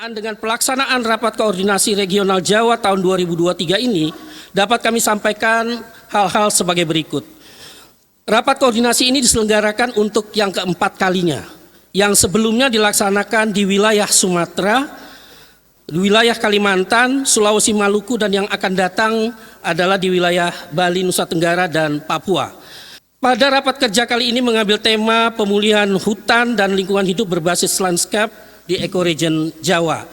Berkenaan dengan pelaksanaan Rapat Koordinasi Regional Jawa tahun 2023 ini, dapat kami sampaikan hal-hal sebagai berikut. Rapat koordinasi ini diselenggarakan untuk yang keempat kalinya, yang sebelumnya dilaksanakan di wilayah Sumatera, wilayah Kalimantan, Sulawesi, Maluku, dan yang akan datang adalah di wilayah Bali, Nusa Tenggara, dan Papua. Pada rapat kerja kali ini mengambil tema pemulihan hutan dan lingkungan hidup berbasis landscape di ekoregion Jawa.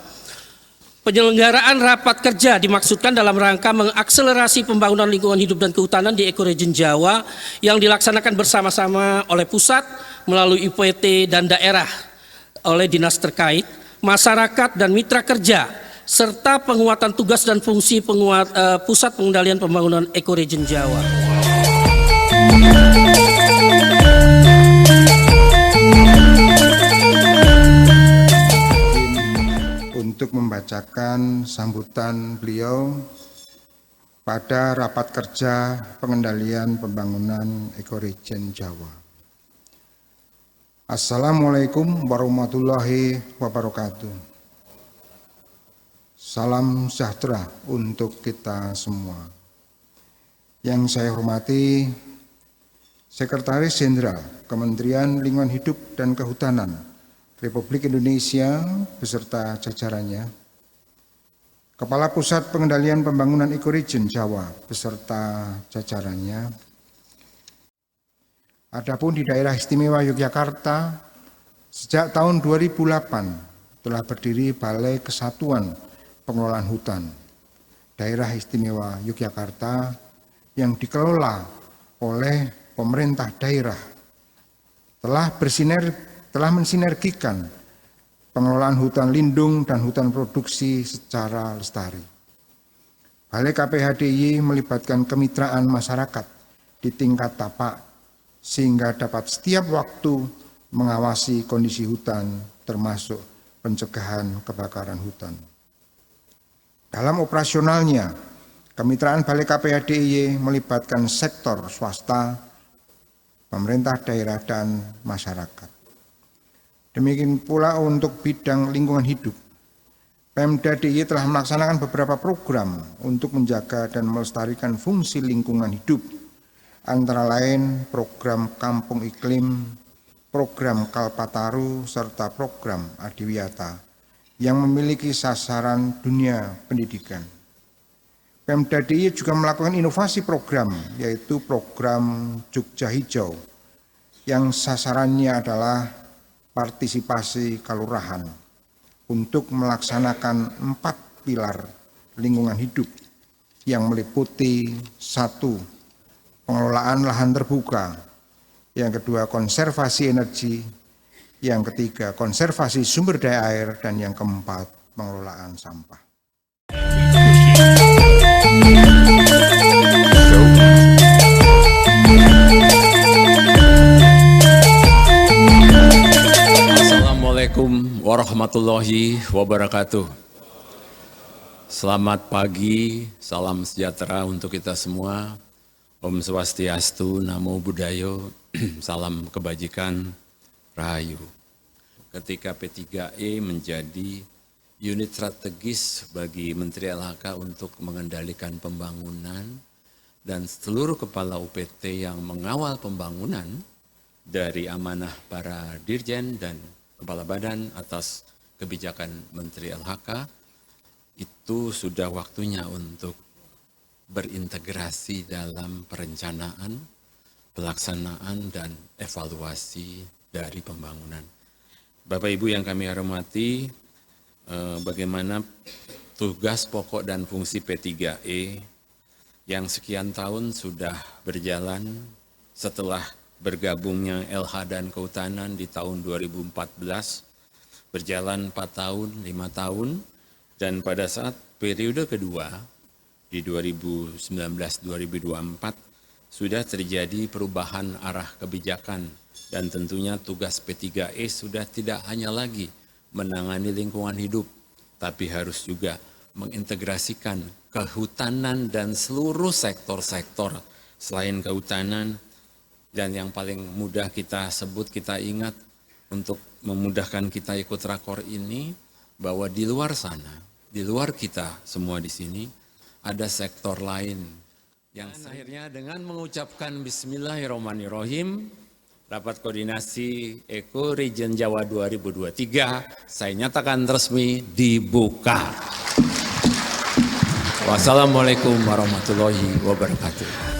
Penyelenggaraan rapat kerja dimaksudkan dalam rangka mengakselerasi pembangunan lingkungan hidup dan kehutanan di ekoregion Jawa yang dilaksanakan bersama-sama oleh pusat melalui UPT dan daerah oleh dinas terkait, masyarakat dan mitra kerja, serta penguatan tugas dan fungsi pusat pengendalian pembangunan ekoregion Jawa. Untuk membacakan sambutan beliau pada rapat kerja pengendalian pembangunan ekoregion Jawa. Assalamualaikum warahmatullahi wabarakatuh. Salam sejahtera untuk kita semua. Yang saya hormati Sekretaris Jenderal Kementerian Lingkungan Hidup dan Kehutanan Republik Indonesia beserta jajarannya, Kepala Pusat Pengendalian Pembangunan Ekoregion Jawa beserta jajarannya. Adapun di daerah istimewa Yogyakarta, sejak tahun 2008 telah berdiri Balai Kesatuan Pengelolaan Hutan Daerah Istimewa Yogyakarta yang dikelola oleh pemerintah daerah, telah mensinergikan pengelolaan hutan lindung dan hutan produksi secara lestari. Balai KPHDY melibatkan kemitraan masyarakat di tingkat tapak sehingga dapat setiap waktu mengawasi kondisi hutan termasuk pencegahan kebakaran hutan. Dalam operasionalnya, kemitraan Balai KPHDY melibatkan sektor swasta, pemerintah daerah dan masyarakat. Demikian pula untuk bidang lingkungan hidup, Pemda DIY telah melaksanakan beberapa program untuk menjaga dan melestarikan fungsi lingkungan hidup, antara lain program Kampung Iklim, program Kalpataru, serta program Adiwiyata yang memiliki sasaran dunia pendidikan. Pemda DIY juga melakukan inovasi program, yaitu program Jogja Hijau, yang sasarannya adalah partisipasi kelurahan untuk melaksanakan 4 pilar lingkungan hidup yang meliputi 1. Pengelolaan lahan terbuka, yang kedua konservasi energi, yang ketiga konservasi sumber daya air, dan yang keempat pengelolaan sampah. Assalamualaikum warahmatullahi wabarakatuh. Selamat pagi, salam sejahtera untuk kita semua. Om Swastiastu, Namo Buddhaya, salam kebajikan, Rahayu. Ketika P3E menjadi unit strategis bagi Menteri LHK untuk mengendalikan pembangunan dan seluruh kepala UPT yang mengawal pembangunan dari amanah para dirjen dan kepala badan atas kebijakan Menteri LHK, itu sudah waktunya untuk berintegrasi dalam perencanaan, pelaksanaan, dan evaluasi dari pembangunan. Bapak Ibu yang kami hormati, bagaimana tugas pokok dan fungsi P3E yang sekian tahun sudah berjalan setelah bergabungnya LH dan Kehutanan di tahun 2014, berjalan 4 tahun, 5 tahun, dan pada saat periode kedua di 2019-2024 sudah terjadi perubahan arah kebijakan dan tentunya tugas P3E sudah tidak hanya lagi menangani lingkungan hidup, tapi harus juga mengintegrasikan kehutanan dan seluruh sektor-sektor selain kehutanan. Dan yang paling mudah kita sebut, kita ingat untuk memudahkan kita ikut rakor ini, bahwa di luar sana, di luar kita semua di sini, ada sektor lain yang akhirnya dengan mengucapkan Bismillahirrahmanirrahim, rapat koordinasi Eko Region Jawa 2023, saya nyatakan resmi dibuka. Wassalamualaikum warahmatullahi wabarakatuh.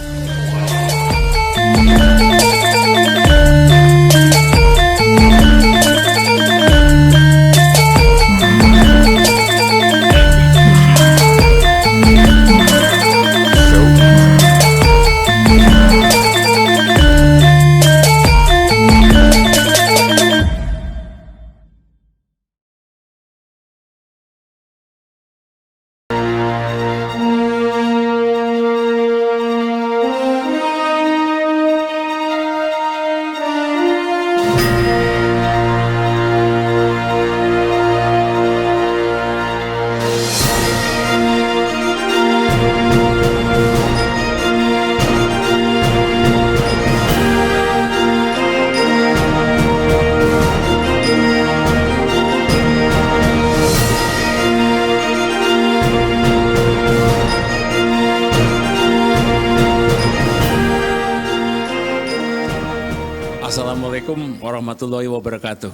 Assalamualaikum warahmatullahi wabarakatuh.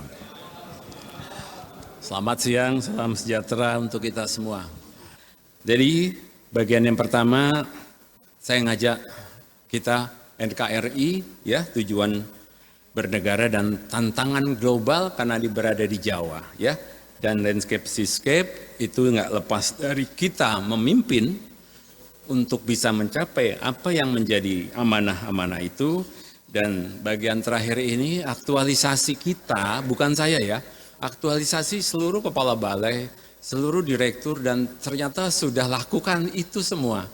Selamat siang, salam sejahtera untuk kita semua. Jadi bagian yang pertama saya ngajak kita NKRI ya, tujuan bernegara dan tantangan global karena berada di Jawa ya. Dan landscape seascape itu nggak lepas dari kita memimpin untuk bisa mencapai apa yang menjadi amanah-amanah itu. Dan bagian terakhir ini aktualisasi kita, bukan saya ya, aktualisasi seluruh kepala balai, seluruh direktur dan ternyata sudah lakukan itu semua.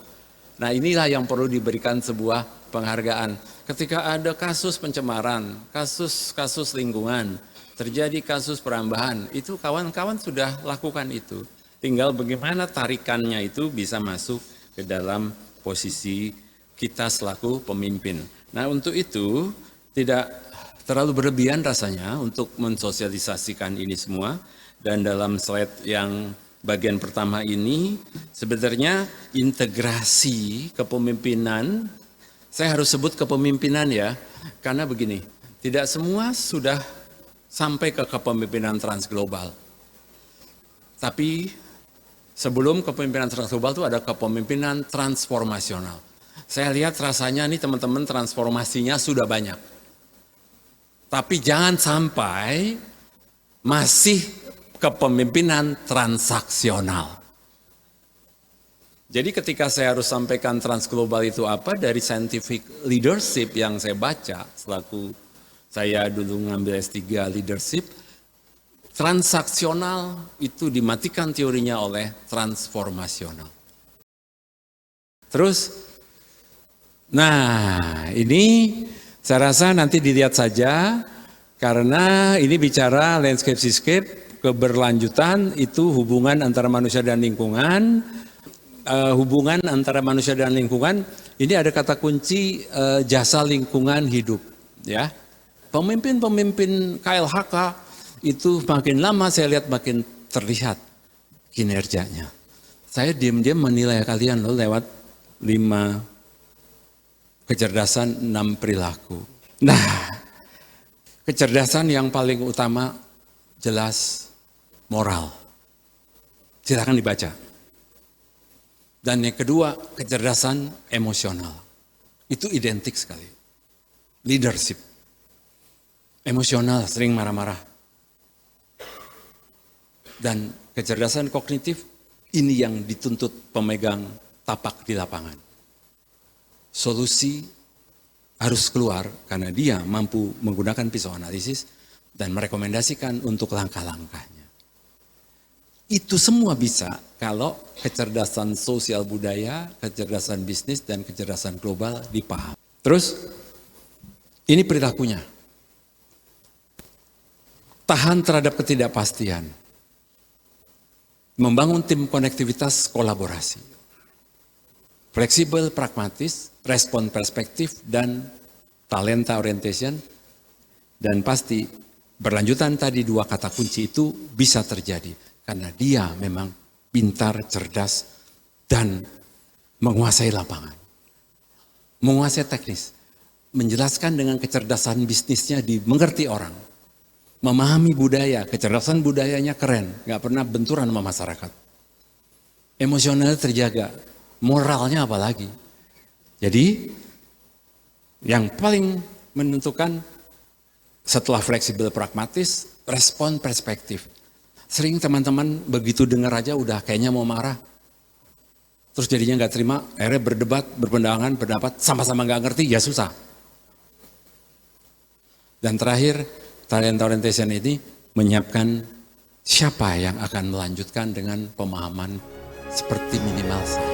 Nah inilah yang perlu diberikan sebuah penghargaan. Ketika ada kasus pencemaran, kasus lingkungan, terjadi kasus perambahan, itu kawan-kawan sudah lakukan itu. Tinggal bagaimana tarikannya itu bisa masuk ke dalam posisi kita selaku pemimpin. Nah untuk itu tidak terlalu berlebihan rasanya untuk mensosialisasikan ini semua. Dan dalam slide yang bagian pertama ini sebenarnya integrasi kepemimpinan, saya harus sebut kepemimpinan ya, karena begini, tidak semua sudah sampai ke kepemimpinan transglobal. Tapi sebelum kepemimpinan transglobal itu ada kepemimpinan transformasional. Saya lihat rasanya nih teman-teman transformasinya sudah banyak. Tapi jangan sampai masih kepemimpinan transaksional. Jadi ketika saya harus sampaikan transglobal itu apa, dari scientific leadership yang saya baca, selaku saya dulu ngambil S3 leadership, transaksional itu dimatikan teorinya oleh transformasional. Terus, nah ini saya rasa nanti dilihat saja karena ini bicara landscape seascape, keberlanjutan itu hubungan antara manusia dan lingkungan, hubungan antara manusia dan lingkungan, ini ada kata kunci jasa lingkungan hidup ya. Pemimpin-pemimpin KLHK itu makin lama saya lihat makin terlihat kinerjanya. Saya diam-diam menilai kalian loh lewat 5 kecerdasan, 6 perilaku. Nah, kecerdasan yang paling utama jelas moral. Silakan dibaca. Dan yang kedua, kecerdasan emosional. Itu identik sekali. Leadership. Emosional, sering marah-marah. Dan kecerdasan kognitif, ini yang dituntut pemegang tapak di lapangan. Solusi harus keluar karena dia mampu menggunakan pisau analisis dan merekomendasikan untuk langkah-langkahnya. Itu semua bisa kalau kecerdasan sosial budaya, kecerdasan bisnis, dan kecerdasan global dipahami. Terus, ini perilakunya. Tahan terhadap ketidakpastian. Membangun tim konektivitas kolaborasi. Fleksibel, pragmatis, respon perspektif, dan talenta orientation. Dan pasti berlanjutan tadi 2 kata kunci itu bisa terjadi. Karena dia memang pintar, cerdas, dan menguasai lapangan. Menguasai teknis. Menjelaskan dengan kecerdasan bisnisnya dimengerti orang. Memahami budaya, kecerdasan budayanya keren. Gak pernah benturan sama masyarakat. Emosionalnya terjaga. Moralnya apalagi. Jadi yang paling menentukan setelah fleksibel pragmatis, respon perspektif. Sering teman-teman begitu dengar aja udah kayaknya mau marah. Terus jadinya nggak terima, akhirnya berdebat, berpendangan, pendapat, sama-sama nggak ngerti, ya susah. Dan terakhir, talent orientation ini menyiapkan siapa yang akan melanjutkan dengan pemahaman seperti minimal saya.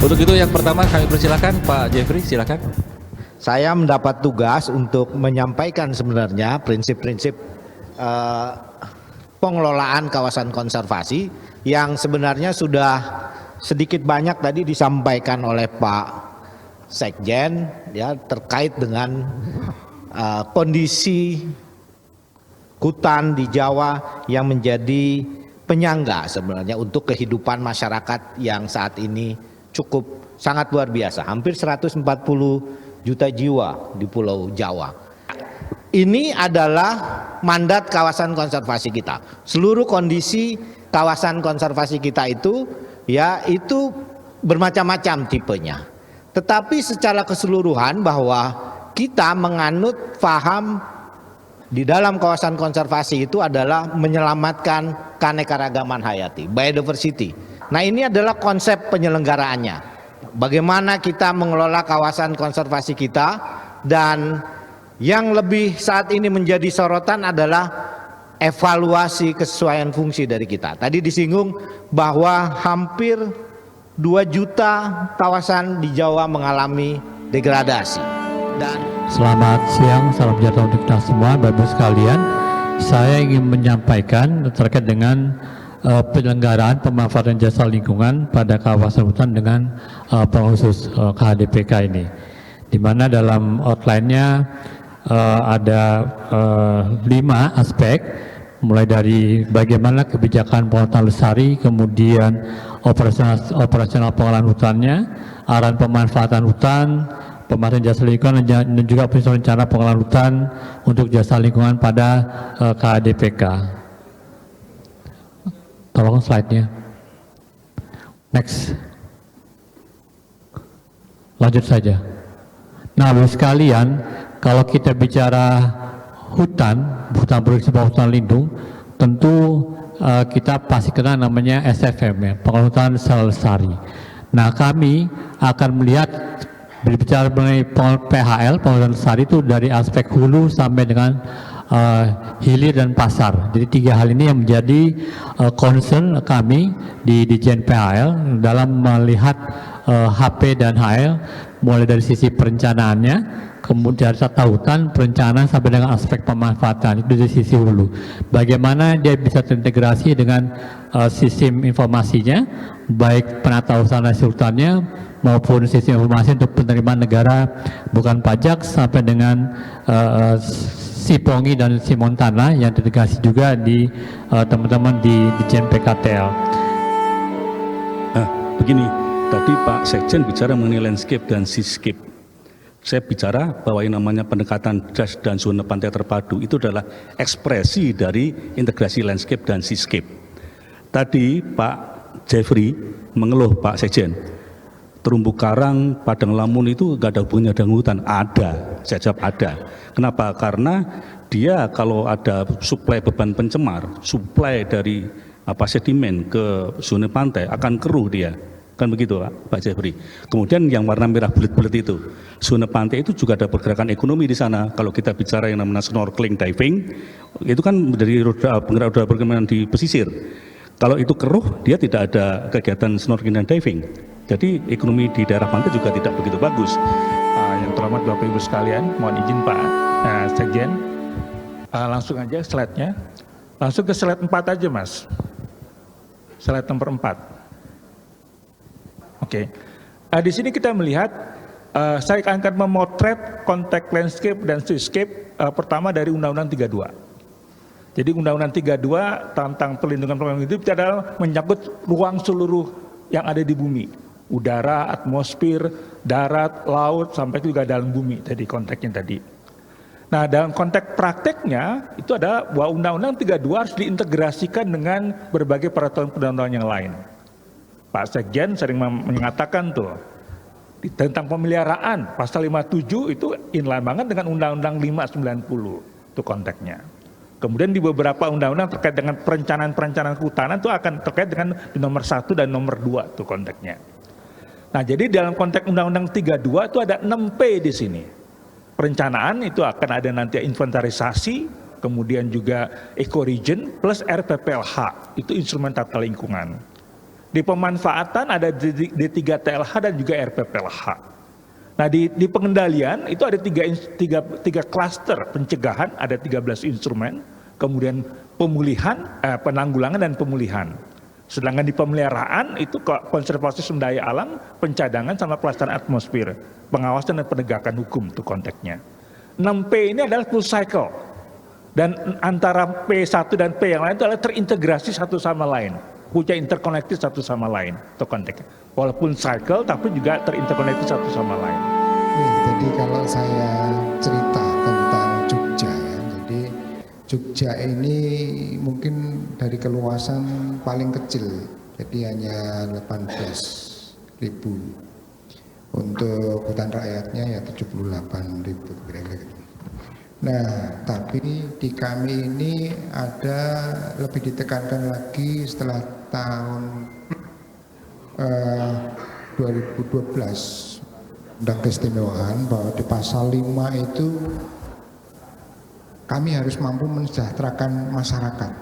Untuk itu yang pertama kami persilakan Pak Jeffrey, silakan. Saya mendapat tugas untuk menyampaikan sebenarnya prinsip-prinsip pengelolaan kawasan konservasi yang sebenarnya sudah sedikit banyak tadi disampaikan oleh Pak Sekjen ya terkait dengan kondisi hutan di Jawa yang menjadi penyangga sebenarnya untuk kehidupan masyarakat yang saat ini cukup sangat luar biasa, hampir 140 juta jiwa di Pulau Jawa. Ini adalah mandat kawasan konservasi kita. Seluruh kondisi kawasan konservasi kita itu ya itu bermacam-macam tipenya. Tetapi secara keseluruhan bahwa kita menganut paham di dalam kawasan konservasi itu adalah menyelamatkan keanekaragaman hayati, biodiversity. Nah, ini adalah konsep penyelenggaraannya. Bagaimana kita mengelola kawasan konservasi kita, dan yang lebih saat ini menjadi sorotan adalah evaluasi kesesuaian fungsi dari kita. Tadi disinggung bahwa hampir 2 juta kawasan di Jawa mengalami degradasi. Dan selamat siang, salam sejahtera untuk kita semua, Bapak-Ibu sekalian. Saya ingin menyampaikan terkait dengan penyelenggaraan pemanfaatan jasa lingkungan pada kawasan hutan dengan pengkhusus KHDPK ini, di mana dalam outline-nya ada 5 aspek, mulai dari bagaimana kebijakan pengelolaan lestari, kemudian operasional pengelolaan hutannya, arahan pemanfaatan hutan, pemanfaatan jasa lingkungan, dan juga penyusunan rencana pengelolaan hutan untuk jasa lingkungan pada KHDPK. Tolong slide-nya. Next. Lanjut saja. Nah, Bapak sekalian, kalau kita bicara hutan produksi bawah hutan lindung, tentu kita pasti kenal namanya SFM ya, pengelolaan hutan secara lestari. Nah, kami akan melihat berbicara mengenai PHL, pengelolaan lestari itu dari aspek hulu sampai dengan hilir dan pasar. Jadi 3 hal ini yang menjadi concern kami di Dijen PHL dalam melihat HP dan HL, mulai dari sisi perencanaannya, kemudian tata hutan, perencanaan sampai dengan aspek pemanfaatan, itu dari sisi hulu. Bagaimana dia bisa terintegrasi dengan sistem informasinya, baik penata usaha hasil hutannya maupun sistem informasi untuk penerimaan negara bukan pajak sampai dengan Sipongi dan Simontana yang terintegrasi juga di teman-teman di Dijen PKTL. Nah, begini, tadi Pak Sekjen bicara mengenai landscape dan seascape. Saya bicara bahwa yang namanya pendekatan DAS dan zona pantai terpadu itu adalah ekspresi dari integrasi landscape dan seascape. Tadi Pak Jeffrey mengeluh Pak Sekjen, terumbu karang, padang lamun itu nggak ada hubungannya dengan hutan. Ada, saya jawab ada. Kenapa? Karena dia kalau ada suplai beban pencemar, suplai dari sedimen ke zona pantai akan keruh dia. kan begitu Pak Jeffrey. Kemudian yang warna merah bulat-bulat itu, zona pantai itu juga ada pergerakan ekonomi di sana. Kalau kita bicara yang namanya snorkeling diving, itu kan dari penggerak udara perkemahan di pesisir. Kalau itu keruh, dia tidak ada kegiatan snorkeling dan diving. Jadi ekonomi di daerah pantai juga tidak begitu bagus. Yang terhormat Bapak Ibu sekalian, mohon izin Pak Sekjen, langsung aja slide-nya. Langsung ke slide 4 aja Mas. Slide nomor 4. Oke. Di sini kita melihat, saya akan memotret konteks landscape dan seascape pertama dari Undang-Undang 32. Jadi Undang-Undang 32 tentang perlindungan hidup itu adalah menyangkut ruang seluruh yang ada di bumi. Udara, atmosfer, darat, laut, sampai juga dalam bumi tadi konteksnya tadi. Nah, dalam konteks prakteknya itu ada bahwa Undang-Undang 32 harus diintegrasikan dengan berbagai peraturan perundang-undangan yang lain. Pak Sekjen sering mengatakan tuh tentang pemeliharaan pasal 57 itu inline banget dengan Undang-Undang 590 itu konteksnya. Kemudian di beberapa undang-undang terkait dengan perencanaan kehutanan itu akan terkait dengan di nomor 1 dan nomor 2 itu konteksnya. Nah, jadi dalam konteks Undang-Undang 32 itu ada 6P di sini. Perencanaan itu akan ada nanti inventarisasi, kemudian juga ecoregion plus RPPLH, itu instrumen tata lingkungan. Di pemanfaatan ada D3TLH dan juga RPPLH. Nah, di pengendalian itu ada tiga klaster pencegahan, ada 13 instrumen, kemudian pemulihan, penanggulangan dan pemulihan. Sedangkan di pemeliharaan itu konservasi sumber daya alam, pencadangan sama pelestarian atmosfer, pengawasan dan penegakan hukum itu konteksnya. 6P ini adalah full cycle. Dan antara P1 dan P yang lain itu adalah terintegrasi satu sama lain. Punya interkonektif satu sama lain itu konteksnya. Walaupun cycle tapi juga terinterkonektif satu sama lain. Jadi kalau saya cerita tentang Jogja ya, jadi Jogja ini mungkin dari keluasan paling kecil, jadi hanya 18.000. Untuk hutan rakyatnya ya 78.000 kira-kira. Nah, tapi di kami ini ada lebih ditekankan lagi setelah tahun 2012 undang keistimewaan bahwa di pasal 5 itu kami harus mampu mensejahterakan masyarakat.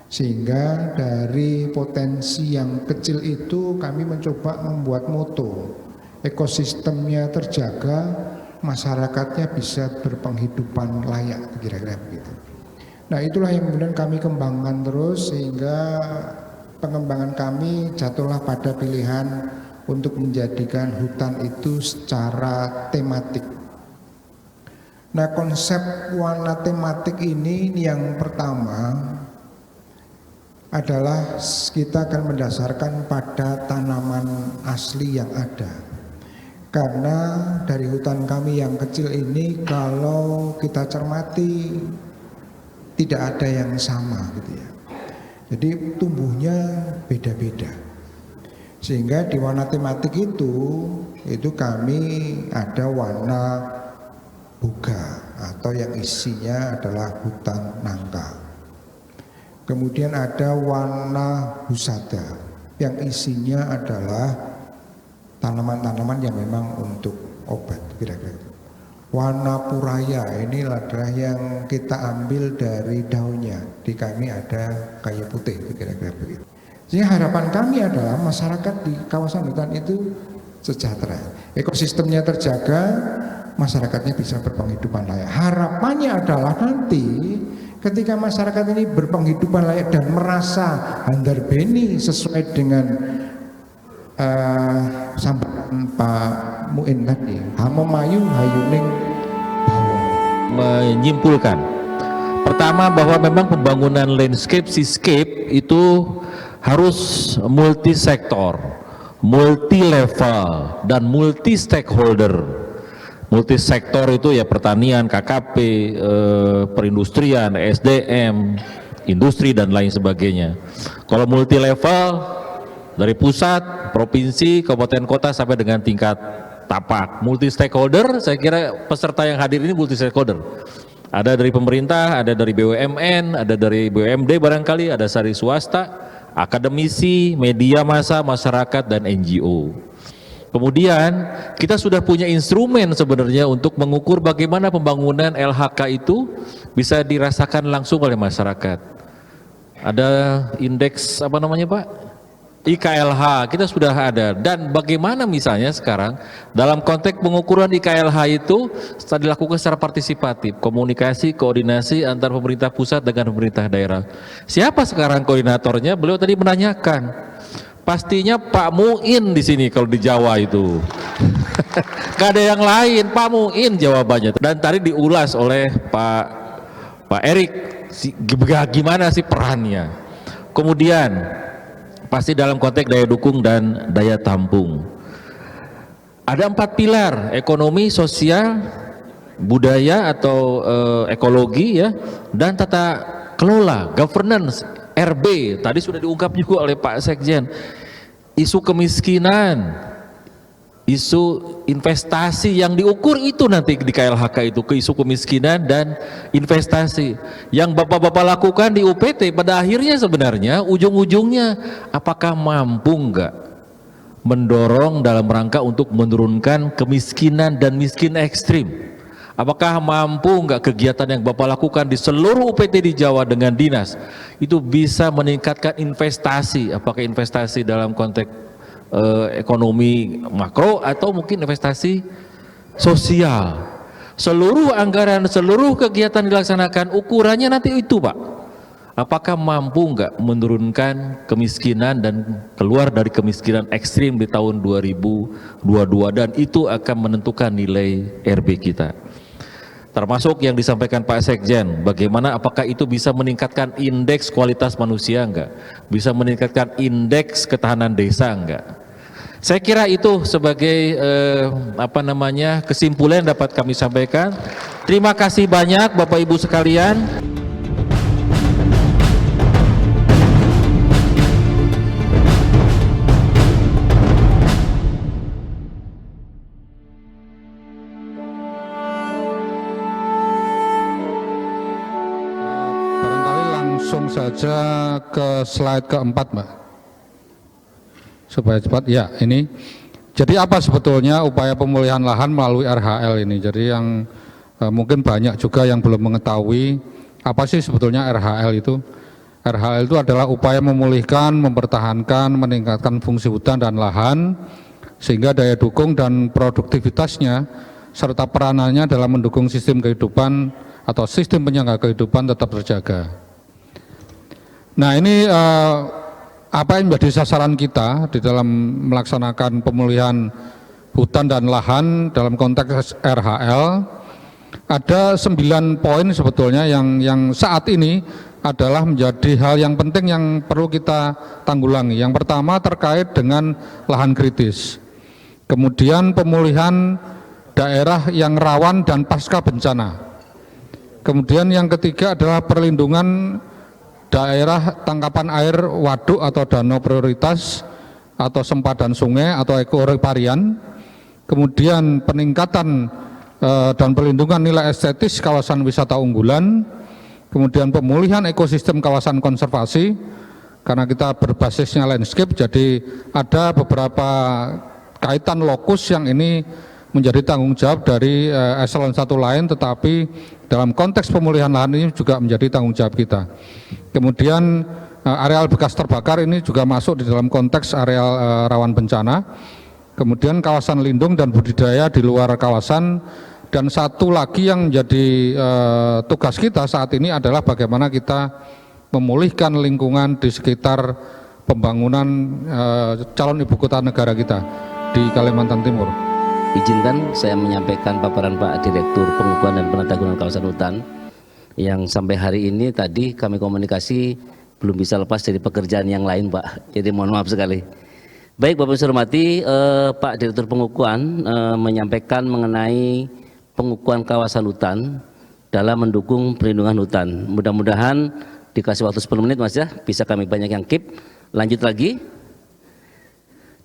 Sehingga dari potensi yang kecil itu kami mencoba membuat moto ekosistemnya terjaga, masyarakatnya bisa berpenghidupan layak, kira-kira begitu. Nah, itulah yang kemudian kami kembangkan terus sehingga pengembangan kami jatuhlah pada pilihan untuk menjadikan hutan itu secara tematik. Nah, konsep warna tematik ini yang pertama adalah kita akan mendasarkan pada tanaman asli yang ada. Karena dari hutan kami yang kecil ini kalau kita cermati tidak ada yang sama gitu ya. Jadi tumbuhnya beda-beda. Sehingga di warna tematik itu kami ada warna boga atau yang isinya adalah hutan nangka. Kemudian ada warna husada yang isinya adalah tanaman-tanaman yang memang untuk obat, kira-kira. Warna puraya ini adalah yang kita ambil dari daunnya. Di kami ada kayu putih, kira-kira begitu. Jadi harapan kami adalah masyarakat di kawasan hutan itu sejahtera, ekosistemnya terjaga, masyarakatnya bisa berpenghidupan layak. Harapannya adalah nanti ketika masyarakat ini berpenghidupan layak dan merasa handarbeni sesuai dengan sambutan Pak Muin tadi, Hamomayu Hayuning Bawo. Menyimpulkan, pertama bahwa memang pembangunan landscape, seascape itu harus multi-sektor, multi-level, dan multi-stakeholder. Multi-sektor itu ya pertanian, KKP, perindustrian, SDM, industri dan lain sebagainya. Kalau multi-level dari pusat, provinsi, kabupaten kota sampai dengan tingkat tapak. Multi-stakeholder, saya kira peserta yang hadir ini multi-stakeholder. Ada dari pemerintah, ada dari BUMN, ada dari BUMD barangkali, ada dari swasta, akademisi, media massa, masyarakat, dan NGO. Kemudian kita sudah punya instrumen sebenarnya untuk mengukur bagaimana pembangunan LHK itu bisa dirasakan langsung oleh masyarakat. Ada indeks apa namanya Pak? IKLH kita sudah ada, dan bagaimana misalnya sekarang dalam konteks pengukuran IKLH itu dilakukan secara partisipatif, komunikasi, koordinasi antar pemerintah pusat dengan pemerintah daerah. Siapa sekarang koordinatornya? Beliau tadi menanyakan. Pastinya Pak Muin di sini kalau di Jawa itu. Gak ada yang lain, Pak Muin jawabannya. Dan tadi diulas oleh Pak Erik, gimana sih perannya. Kemudian pasti dalam konteks daya dukung dan daya tampung. Ada 4 pilar, ekonomi, sosial, budaya atau ekologi ya, dan tata kelola, governance, RB. Tadi sudah diungkap juga oleh Pak Sekjen. Isu kemiskinan, isu investasi yang diukur itu nanti di KLHK itu, ke isu kemiskinan dan investasi yang bapak-bapak lakukan di UPT pada akhirnya sebenarnya ujung-ujungnya apakah mampu enggak mendorong dalam rangka untuk menurunkan kemiskinan dan miskin ekstrim. Apakah mampu enggak kegiatan yang Bapak lakukan di seluruh UPT di Jawa dengan dinas itu bisa meningkatkan investasi, apakah investasi dalam konteks ekonomi makro atau mungkin investasi sosial. Seluruh anggaran, seluruh kegiatan dilaksanakan ukurannya nanti itu Pak. Apakah mampu enggak menurunkan kemiskinan dan keluar dari kemiskinan ekstrim di tahun 2022, dan itu akan menentukan nilai RB kita. Termasuk yang disampaikan Pak Sekjen, bagaimana apakah itu bisa meningkatkan indeks kualitas manusia enggak? Bisa meningkatkan indeks ketahanan desa enggak? Saya kira itu sebagai kesimpulan yang dapat kami sampaikan. Terima kasih banyak Bapak Ibu sekalian. Langsung saja ke slide keempat Mbak, supaya cepat. Ya, ini jadi apa sebetulnya upaya pemulihan lahan melalui RHL ini. Jadi yang mungkin banyak juga yang belum mengetahui apa sih sebetulnya RHL itu. RHL itu adalah upaya memulihkan, mempertahankan, meningkatkan fungsi hutan dan lahan sehingga daya dukung dan produktivitasnya serta peranannya dalam mendukung sistem kehidupan atau sistem penyangga kehidupan tetap terjaga. Nah, ini apa yang menjadi sasaran kita di dalam melaksanakan pemulihan hutan dan lahan dalam konteks RHL. Ada 9 poin sebetulnya yang saat ini adalah menjadi hal yang penting yang perlu kita tanggulangi. Yang pertama terkait dengan lahan kritis. Kemudian pemulihan daerah yang rawan dan pasca bencana. Kemudian yang ketiga adalah perlindungan daerah tangkapan air waduk atau danau prioritas atau sempadan sungai atau ekoriparian. Kemudian peningkatan dan perlindungan nilai estetis kawasan wisata unggulan. Kemudian pemulihan ekosistem kawasan konservasi, karena kita berbasisnya landscape, jadi ada beberapa kaitan lokus yang ini menjadi tanggung jawab dari eselon 1 lain, tetapi dalam konteks pemulihan lahan ini juga menjadi tanggung jawab kita. Kemudian areal bekas terbakar ini juga masuk di dalam konteks areal rawan bencana. Kemudian kawasan lindung dan budidaya di luar kawasan. Dan satu lagi yang menjadi tugas kita saat ini adalah bagaimana kita memulihkan lingkungan di sekitar pembangunan calon ibu kota negara kita di Kalimantan Timur. Izinkan saya menyampaikan paparan Pak Direktur Pengukuhan dan Penatagunan Kawasan Hutan yang sampai hari ini tadi kami komunikasi belum bisa lepas dari pekerjaan yang lain Pak, jadi mohon maaf sekali. Baik Bapak saya hormati, Pak Direktur Pengukuhan menyampaikan mengenai pengukuhan kawasan hutan dalam mendukung perlindungan hutan. Mudah-mudahan dikasih waktu 10 menit Mas ya, bisa kami banyak yang keep. Lanjut lagi.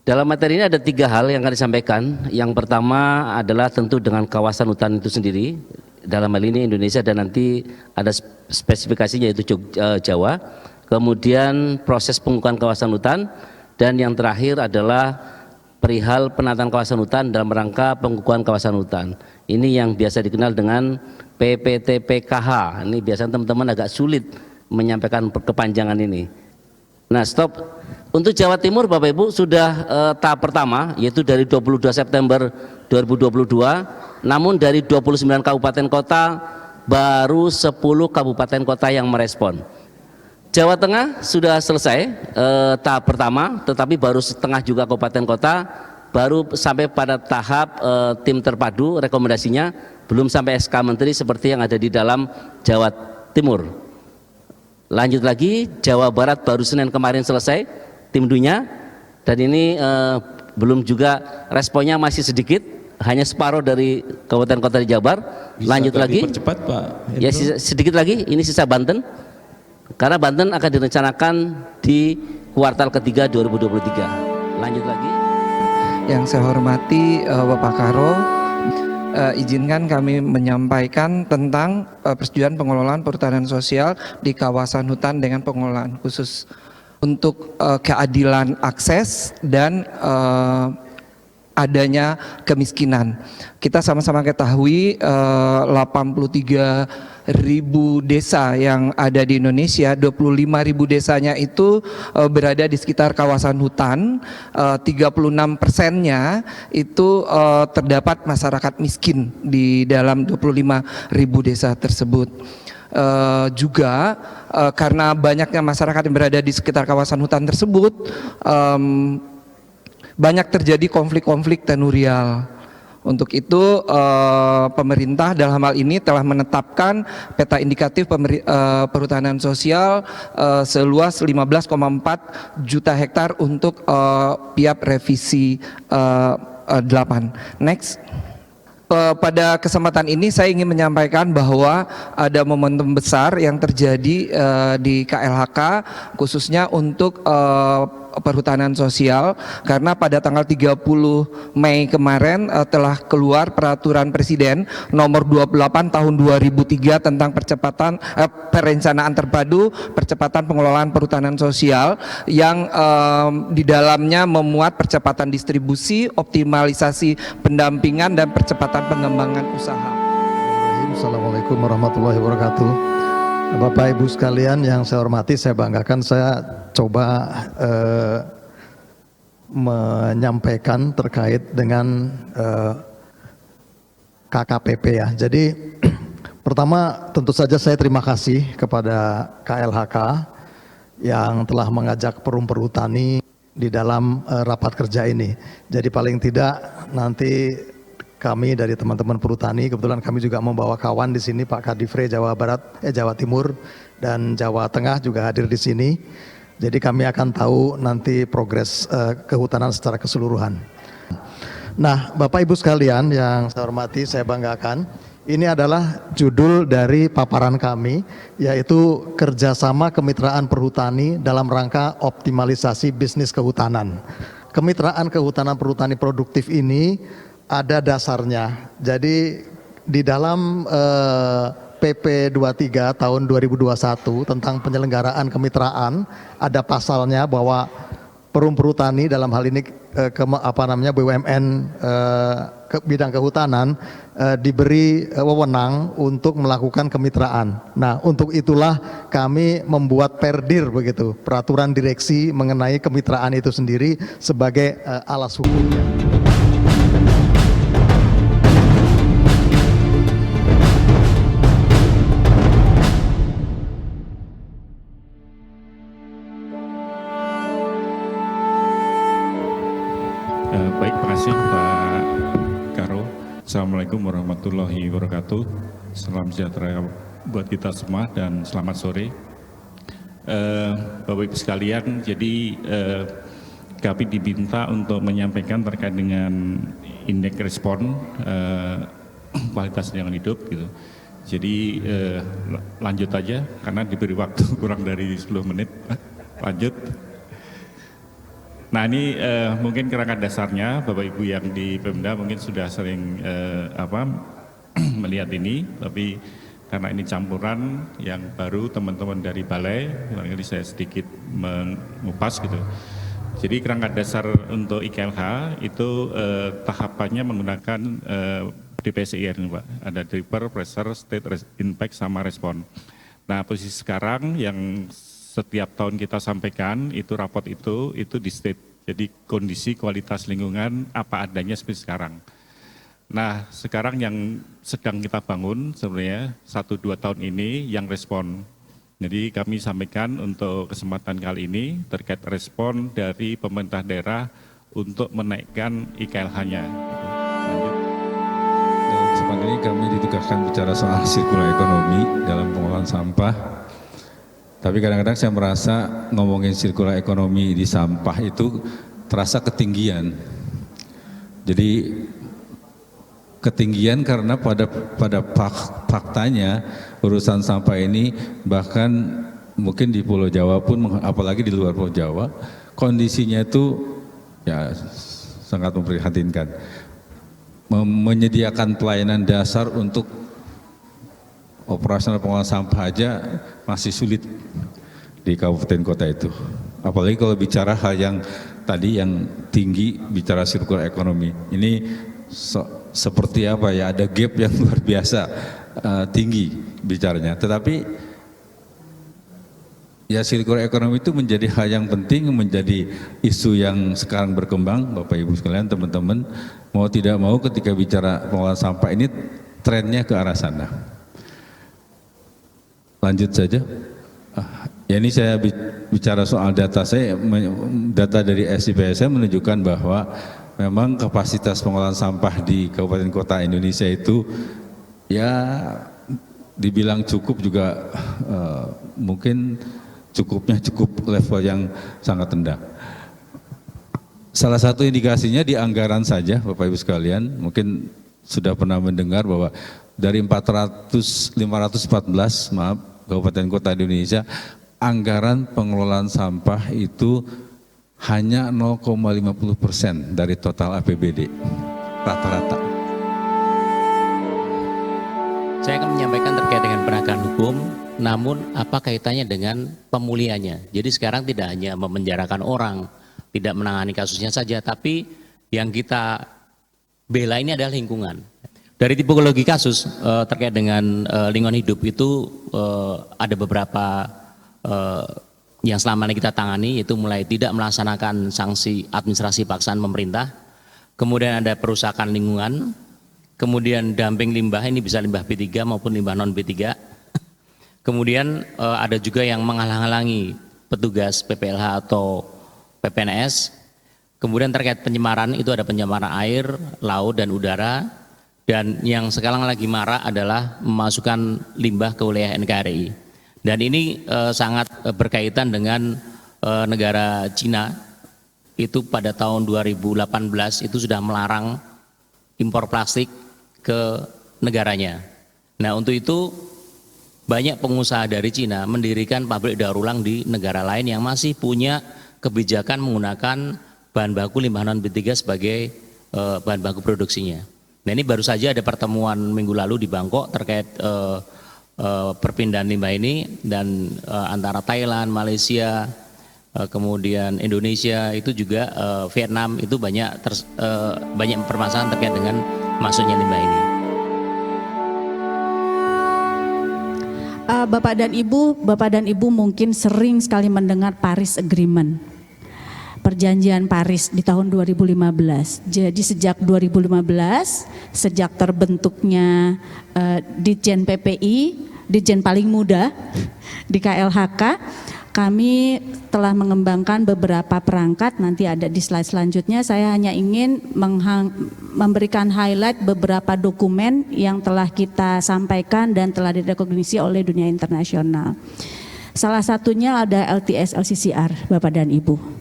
Dalam materi ini ada 3 hal yang akan disampaikan. Yang pertama adalah tentu dengan kawasan hutan itu sendiri, dalam hal ini Indonesia dan nanti ada spesifikasinya yaitu Jawa. kemudian proses pengukuhan kawasan hutan, dan yang terakhir adalah perihal penataan kawasan hutan dalam rangka pengukuhan kawasan hutan. Ini yang biasa dikenal dengan PPTPKH. Ini biasanya teman-teman agak sulit menyampaikan kepanjangan ini. Nah, stop. Untuk Jawa Timur Bapak Ibu sudah tahap pertama, yaitu dari 22 September 2022, namun dari 29 kabupaten kota baru 10 kabupaten kota yang merespon. Jawa Tengah sudah selesai tahap pertama, tetapi baru setengah juga kabupaten kota, baru sampai pada tahap tim terpadu rekomendasinya, belum sampai SK Menteri seperti yang ada di dalam Jawa Timur. Lanjut lagi, Jawa Barat baru Senin kemarin selesai tim dunia, dan ini belum juga, responnya masih sedikit, hanya separuh dari kabupaten kota di Jabar. Lanjut lagi, dipercepat, Pak Hendro. Ya sedikit lagi, ini sisa Banten, karena Banten akan direncanakan di kuartal ketiga 2023. Lanjut lagi. Yang saya hormati Bapak Karo, izinkan kami menyampaikan tentang persetujuan pengelolaan perhutanan sosial di kawasan hutan dengan pengelolaan khusus untuk keadilan akses dan adanya kemiskinan. Kita sama-sama ketahui 83.000 desa yang ada di Indonesia, 25.000 desanya itu berada di sekitar kawasan hutan, 36%-nya itu terdapat masyarakat miskin di dalam 25.000 desa tersebut. Juga karena banyaknya masyarakat yang berada di sekitar kawasan hutan tersebut, banyak terjadi konflik-konflik tenurial. Untuk itu pemerintah dalam hal ini telah menetapkan peta indikatif perhutanan sosial seluas 15,4 juta hektar untuk PIAP revisi 8. Next. Pada kesempatan ini saya ingin menyampaikan bahwa ada momentum besar yang terjadi di KLHK khususnya untuk perhutanan sosial, karena pada tanggal 30 Mei kemarin telah keluar peraturan Presiden nomor 28 tahun 2003 tentang percepatan perencanaan terpadu percepatan pengelolaan perhutanan sosial yang di dalamnya memuat percepatan distribusi, optimalisasi pendampingan dan percepatan pengembangan usaha. Assalamualaikum warahmatullahi wabarakatuh. Bapak Ibu sekalian yang saya hormati, saya banggakan saya coba menyampaikan terkait dengan KKPP ya. Jadi pertama tentu saja saya terima kasih kepada KLHK yang telah mengajak perum perhutani di dalam rapat kerja ini. Jadi paling tidak nanti kami dari teman-teman perhutani, kebetulan kami juga membawa kawan di sini, Pak Kadifre Jawa Timur dan Jawa Tengah juga hadir di sini. Jadi kami akan tahu nanti progres kehutanan secara keseluruhan. Nah, Bapak Ibu sekalian yang saya hormati, saya banggakan, ini adalah judul dari paparan kami, yaitu kerjasama kemitraan perhutani dalam rangka optimalisasi bisnis kehutanan. Kemitraan kehutanan perhutani produktif ini ada dasarnya. Jadi di dalam PP 23 tahun 2021 tentang penyelenggaraan kemitraan ada pasalnya bahwa perum perhutani dalam hal ini BUMN bidang kehutanan diberi wewenang untuk melakukan kemitraan. Nah, untuk itulah kami membuat perdir begitu, peraturan direksi mengenai kemitraan itu sendiri sebagai alas hukumnya. Baik, terima kasih Pak Karo. Assalamualaikum warahmatullahi wabarakatuh. Salam sejahtera buat kita semua dan selamat sore. Bapak Ibu sekalian, jadi kami diminta untuk menyampaikan terkait dengan indeks respon kualitas lingkungan hidup gitu. Jadi lanjut aja karena diberi waktu kurang dari 10 menit. Lanjut. Nah, ini mungkin kerangka dasarnya Bapak Ibu yang di Pemda mungkin sudah sering melihat ini, tapi karena ini campuran yang baru teman-teman dari balai, barangkali saya sedikit mengupas gitu. Jadi kerangka dasar untuk IKLH itu tahapannya menggunakan DPSIR ini Pak, ada Deliver, Pressure, State, Impact, sama Respon. Nah posisi sekarang yang setiap tahun kita sampaikan itu raport itu di state, jadi kondisi kualitas lingkungan apa adanya seperti sekarang. Nah sekarang yang sedang kita bangun sebenarnya 1-2 tahun ini yang respon. Jadi kami sampaikan untuk kesempatan kali ini terkait respon dari pemerintah daerah untuk menaikkan IKLH-nya. Dalam kesempatan ini kami ditugaskan bicara soal sirkular ekonomi dalam pengolahan sampah. Tapi kadang-kadang saya merasa ngomongin sirkular ekonomi di sampah itu terasa ketinggian. Jadi ketinggian karena pada faktanya urusan sampah ini bahkan mungkin di Pulau Jawa pun, apalagi di luar Pulau Jawa, kondisinya itu ya sangat memprihatinkan. Menyediakan pelayanan dasar untuk operasional pengolahan sampah aja masih sulit di kabupaten kota itu. Apalagi kalau bicara hal yang tadi yang tinggi, bicara sirkular ekonomi. Ini seperti apa ya, ada gap yang luar biasa tinggi bicaranya. Tetapi ya sirkular ekonomi itu menjadi hal yang penting, menjadi isu yang sekarang berkembang, Bapak Ibu sekalian, teman-teman, mau tidak mau ketika bicara pengolahan sampah ini trennya ke arah sana. Lanjut saja. Ya ini saya bicara soal data saya, data dari SIPSM menunjukkan bahwa memang kapasitas pengolahan sampah di kabupaten kota Indonesia itu ya dibilang cukup juga mungkin cukup level yang sangat rendah. Salah satu indikasinya di anggaran saja Bapak Ibu sekalian, mungkin sudah pernah mendengar bahwa dari 514 kabupaten kota di Indonesia, anggaran pengelolaan sampah itu hanya 0,50% dari total APBD rata-rata. Saya akan menyampaikan terkait dengan penegakan hukum, namun apa kaitannya dengan pemulihannya. Jadi sekarang tidak hanya memenjarakan orang, tidak menangani kasusnya saja, tapi yang kita bela ini adalah lingkungan. Dari tipologi kasus terkait dengan lingkungan hidup itu ada beberapa yang selama ini kita tangani, yaitu mulai tidak melaksanakan sanksi administrasi paksaan pemerintah, kemudian ada perusakan lingkungan, kemudian dumping limbah, ini bisa limbah B3 maupun limbah non B3, kemudian ada juga yang menghalang-halangi petugas PPLH atau PPNS, kemudian terkait pencemaran itu ada pencemaran air, laut dan udara, dan yang sekarang lagi marak adalah memasukkan limbah ke wilayah NKRI. Dan ini sangat berkaitan dengan negara Cina, itu pada tahun 2018 itu sudah melarang impor plastik ke negaranya. Nah untuk itu banyak pengusaha dari Cina mendirikan pabrik daur ulang di negara lain yang masih punya kebijakan menggunakan bahan baku limbah non B3 sebagai bahan baku produksinya. Nah ini baru saja ada pertemuan minggu lalu di Bangkok terkait perpindahan limbah ini, dan antara Thailand, Malaysia, kemudian Indonesia, itu juga Vietnam, itu banyak permasalahan terkait dengan masuknya limbah ini. Bapak dan Ibu mungkin sering sekali mendengar Paris Agreement, perjanjian Paris di tahun 2015. Jadi sejak 2015, sejak terbentuknya Ditjen PPI, Ditjen paling muda di KLHK, kami telah mengembangkan beberapa perangkat, nanti ada di slide selanjutnya. Saya hanya ingin memberikan highlight beberapa dokumen yang telah kita sampaikan dan telah direkognisi oleh dunia internasional. Salah satunya ada LTS LCCR, Bapak dan Ibu.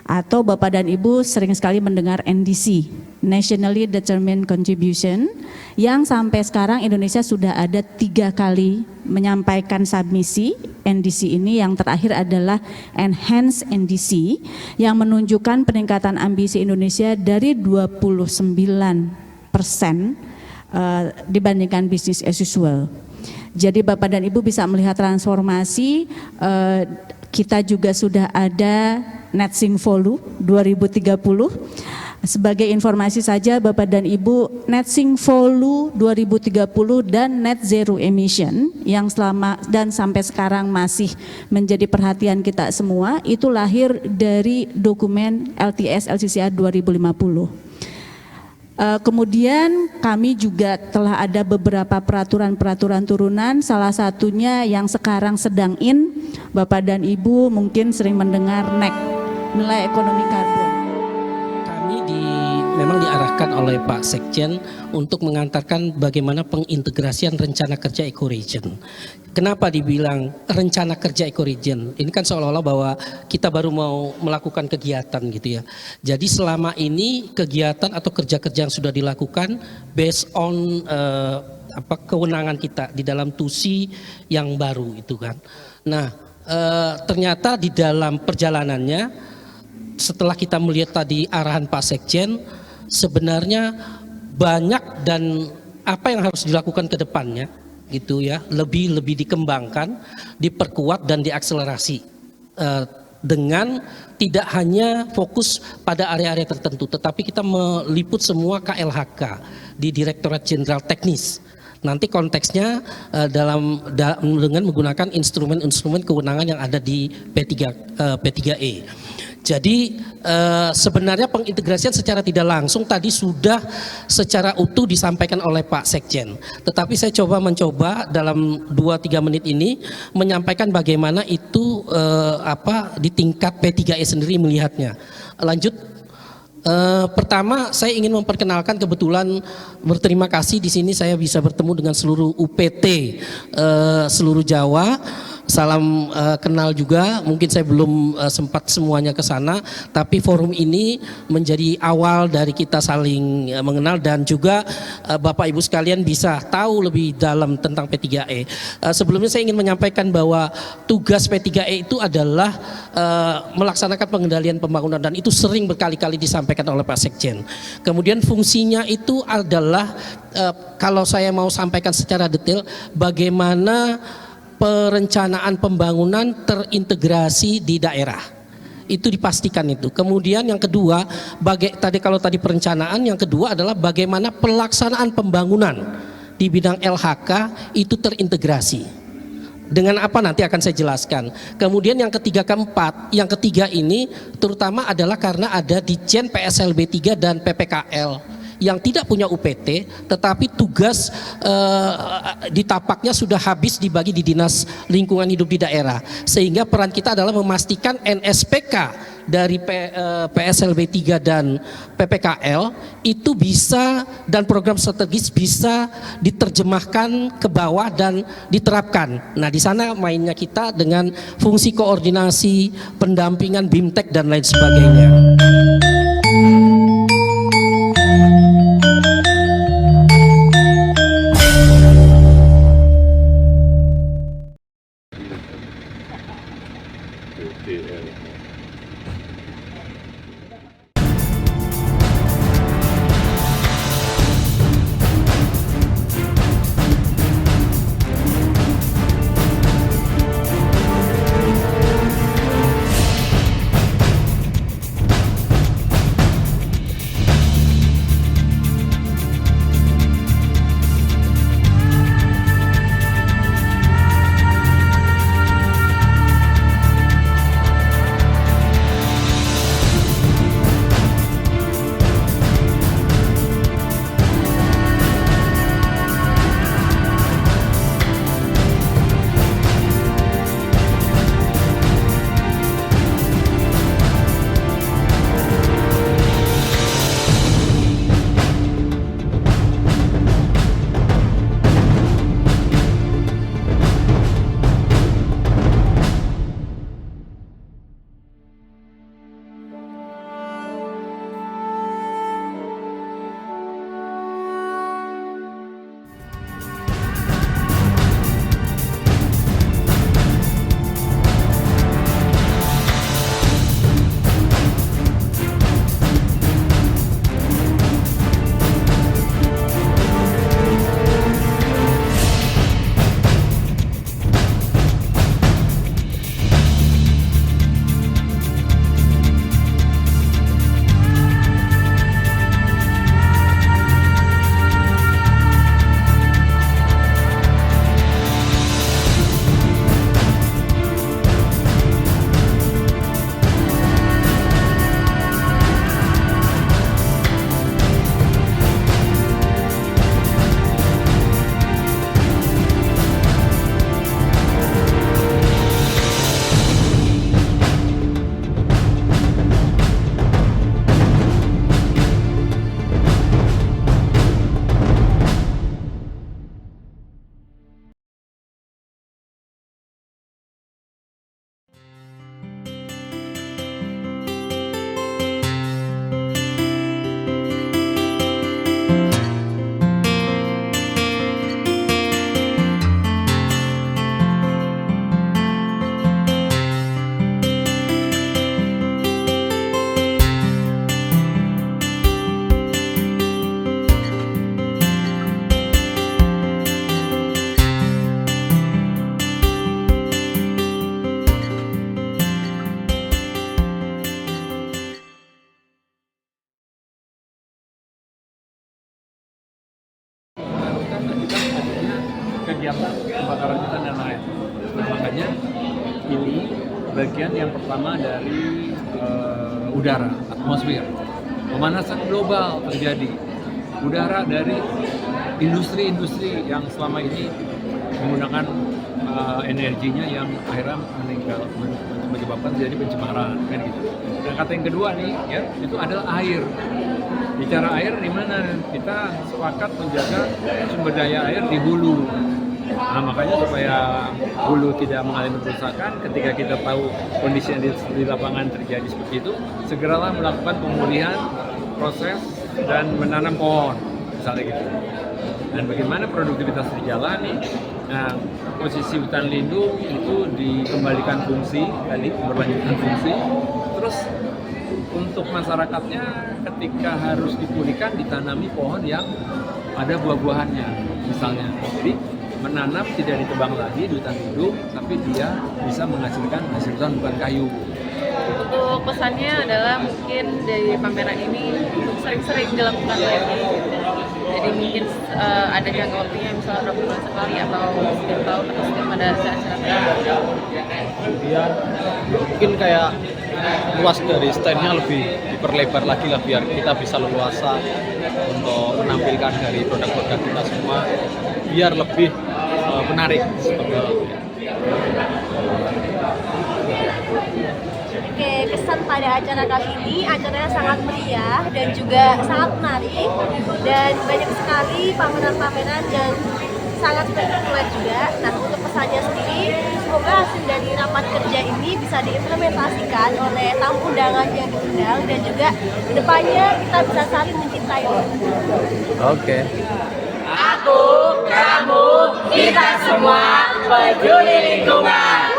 Atau Bapak dan Ibu sering sekali mendengar NDC, Nationally Determined Contribution, yang sampai sekarang Indonesia sudah ada 3 kali menyampaikan submisi NDC ini. Yang terakhir adalah Enhanced NDC yang menunjukkan peningkatan ambisi Indonesia dari 29% dibandingkan business as usual. Jadi Bapak dan Ibu bisa melihat transformasi, kita juga sudah ada Net Sink Volu 2030. Sebagai informasi saja Bapak dan Ibu, Net Sink Volu 2030 dan Net Zero Emission yang selama dan sampai sekarang masih menjadi perhatian kita semua itu lahir dari dokumen LTS LCCA 2050. Kemudian kami juga telah ada beberapa peraturan-peraturan turunan, salah satunya yang sekarang sedang Bapak dan Ibu mungkin sering mendengar NEK, nilai ekonomi karbon. Memang diarahkan oleh Pak Sekjen untuk mengantarkan bagaimana pengintegrasian rencana kerja ekoregion. Kenapa dibilang rencana kerja ekoregion? Ini kan seolah-olah bahwa kita baru mau melakukan kegiatan gitu ya. Jadi selama ini kegiatan atau kerja-kerja yang sudah dilakukan based on kewenangan kita di dalam TUSI yang baru itu kan. Nah, ternyata di dalam perjalanannya setelah kita melihat tadi arahan Pak Sekjen, sebenarnya banyak dan apa yang harus dilakukan ke depannya gitu ya, lebih dikembangkan, diperkuat dan diakselerasi dengan tidak hanya fokus pada area-area tertentu, tetapi kita meliput semua KLHK di Direktorat Jenderal Teknis. Nanti konteksnya dengan menggunakan instrumen-instrumen kewenangan yang ada di P3E. Jadi sebenarnya pengintegrasian secara tidak langsung tadi sudah secara utuh disampaikan oleh Pak Sekjen. Tetapi saya mencoba dalam 2-3 menit ini menyampaikan bagaimana itu di tingkat P3E sendiri melihatnya. Lanjut. Pertama saya ingin memperkenalkan, kebetulan berterima kasih di sini saya bisa bertemu dengan seluruh UPT seluruh Jawa. Salam kenal juga, mungkin saya belum sempat semuanya ke sana, tapi forum ini menjadi awal dari kita saling mengenal dan juga Bapak Ibu sekalian bisa tahu lebih dalam tentang P3E. Sebelumnya saya ingin menyampaikan bahwa tugas P3E itu adalah melaksanakan pengendalian pembangunan dan itu sering berkali-kali disampaikan oleh Pak Sekjen. Kemudian fungsinya itu adalah kalau saya mau sampaikan secara detail bagaimana perencanaan pembangunan terintegrasi di daerah. Itu dipastikan itu. Kemudian yang kedua, kalau tadi perencanaan, yang kedua adalah bagaimana pelaksanaan pembangunan di bidang LHK itu terintegrasi. Dengan apa nanti akan saya jelaskan. Kemudian yang ketiga ini terutama adalah karena ada Ditjen PSLB 3 dan PPKL yang tidak punya UPT, tetapi tugas di tapaknya sudah habis dibagi di Dinas Lingkungan Hidup di daerah, sehingga peran kita adalah memastikan NSPK dari PSLB 3 dan PPKL itu bisa dan program strategis bisa diterjemahkan ke bawah dan diterapkan. Nah, di sana mainnya kita dengan fungsi koordinasi, pendampingan, BIMTEK dan lain sebagainya. kegiatan pembakaran hutan dan lain. Nah, makanya ini bagian yang pertama dari udara, atmosfer. Pemanasan global terjadi. Udara dari industri-industri yang selama ini menggunakan energinya yang akhirnya menyebabkan terjadi pencemaran, kan gitu. Dan kata yang kedua nih, ya, itu adalah air. Bicara air di mana kita sepakat menjaga sumber daya air di hulu. Nah, makanya supaya hulu tidak mengalami kerusakan, ketika kita tahu kondisi yang di lapangan terjadi seperti itu, segeralah melakukan pemulihan proses dan menanam pohon, misalnya gitu. Dan bagaimana produktivitas terjalani? Nah, posisi hutan lindung itu dikembalikan fungsi, tadi berlanjutkan fungsi. Terus untuk masyarakatnya ketika harus dipulihkan ditanami pohon yang ada buah-buahannya, misalnya. Jadi menanam tidak ditebang lagi di hutan lindung, tapi dia bisa menghasilkan hasil hutan bukan kayu. Untuk pesannya adalah mungkin dari pameran ini untuk sering-sering dilakukan lagi. Jadi mungkin ada jangka waktunya misalnya 2 bulan sekali atau setiap tahun atau setiap ada acara-acara. Kemudian mungkin kayak luas dari stand-nya lebih diperlebar lagi lah biar kita bisa leluasa untuk menampilkan dari produk-produk kita semua biar lebih menarik seperti itu. Oke, kesan pada acara kali ini, acaranya sangat meriah dan juga sangat menarik dan banyak sekali pameran-pameran dan sangat spektakuler juga. Nah, untuk pesannya sendiri, semoga hasil dari rapat kerja ini bisa diimplementasikan oleh tamu undangan yang diundang dan juga kedepannya kita bisa saling mencintai. Oke. Aku, kamu, kita semua peduli lingkungan.